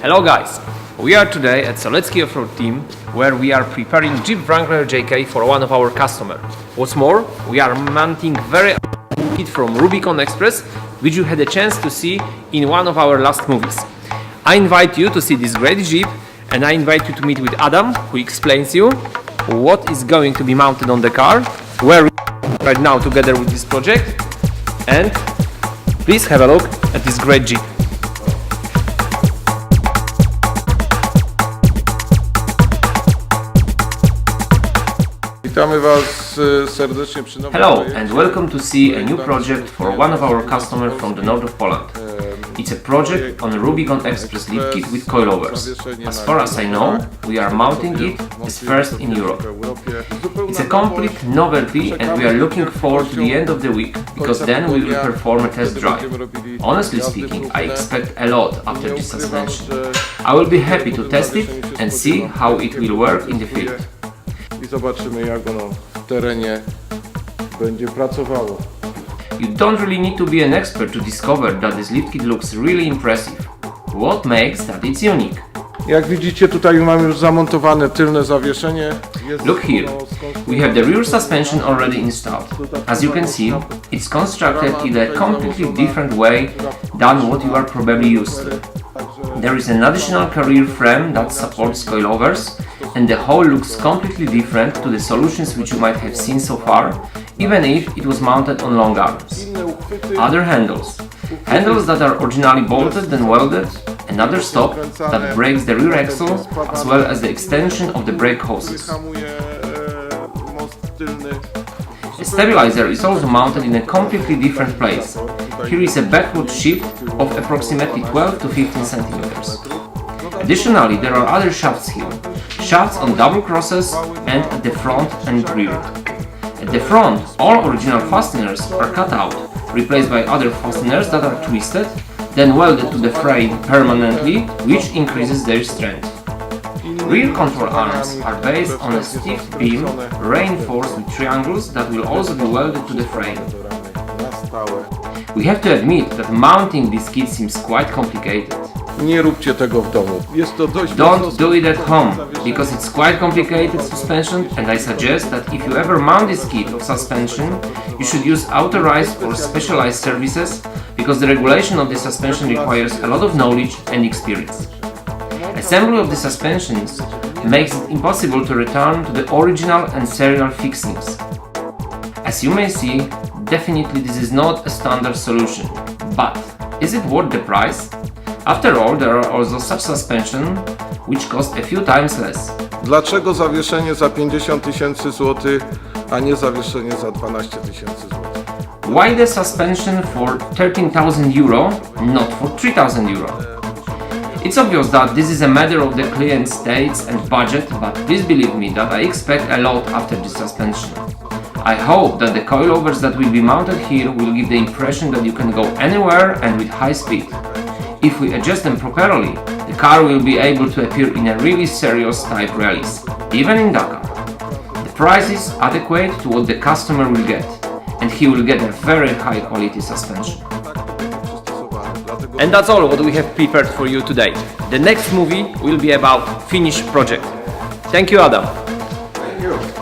Hello guys, we are today at Solecki Off-Road Team where we are preparing Jeep Wrangler JK for one of our customers. What's more, we are mounting very kit from Rubicon Express, which you had a chance to see in one of our last movies. I invite you to see this great Jeep and I invite you to meet with Adam, who explains you what is going to be mounted on the car, where we are right now together with this project, and please have a look at this great Jeep. Hello and welcome to see a new project for one of our customers from the north of Poland. It's a project on a Rubicon Express Lift kit with coilovers. As far as I know, we are mounting it as first in Europe. It's a complete novelty and we are looking forward to the end of the week, because then we will perform a test drive. Honestly speaking, I expect a lot after this suspension. I will be happy to test it and see how it will work in the field. I zobaczymy, jak ono w terenie będzie pracowało. You don't really need to be an expert to discover that this lift kit looks really impressive. What makes that it's unique? Jak widzicie, tutaj mamy już zamontowane tylne zawieszenie. Look here, we have the rear suspension already installed. As you can see, it's constructed in a completely different way than what you are probably used to. There is an additional carrier frame that supports coilovers, and the whole looks completely different to the solutions which you might have seen so far, even if it was mounted on long arms. Other handles that are originally bolted and welded, another stop that breaks the rear axle, as well as the extension of the brake hoses. A stabilizer is also mounted in a completely different place. Here is a backward shift of approximately 12 to 15 centimeters. Additionally, there are other shafts here. Shafts on double crosses and at the front and rear. At the front, all original fasteners are cut out, replaced by other fasteners that are twisted, then welded to the frame permanently, which increases their strength. Rear control arms are based on a stiff beam reinforced with triangles that will also be welded to the frame. We have to admit that mounting this kit seems quite complicated. Nie róbcie tego w domu. Jest to dość Don't do it at home, because it's quite complicated suspension, and I suggest that if you ever mount this kit of suspension, you should use authorized or specialized services, because the regulation of the suspension requires a lot of knowledge and experience. Assembly of the suspensions makes it impossible to return to the original and serial fixings. As you may see, definitely this is not a standard solution, but is it worth the price? After all, there are also such suspension which cost a few times less. Dlaczego zawieszenie za 50 000 złotych, a nie zawieszenie za 12 000 złotych? Why the suspension for 13,000 euro, not for 3,000 euro? It's obvious that this is a matter of the client's tastes and budget, but please believe me that I expect a lot after this suspension. I hope that the coilovers that will be mounted here will give the impression that you can go anywhere and with high speed. If we adjust them properly, the car will be able to appear in a really serious type rallies, even in Dakar. The price is adequate to what the customer will get, and he will get a very high quality suspension. And that's all what we have prepared for you today. The next movie will be about finished project. Thank you, Adam. Thank you.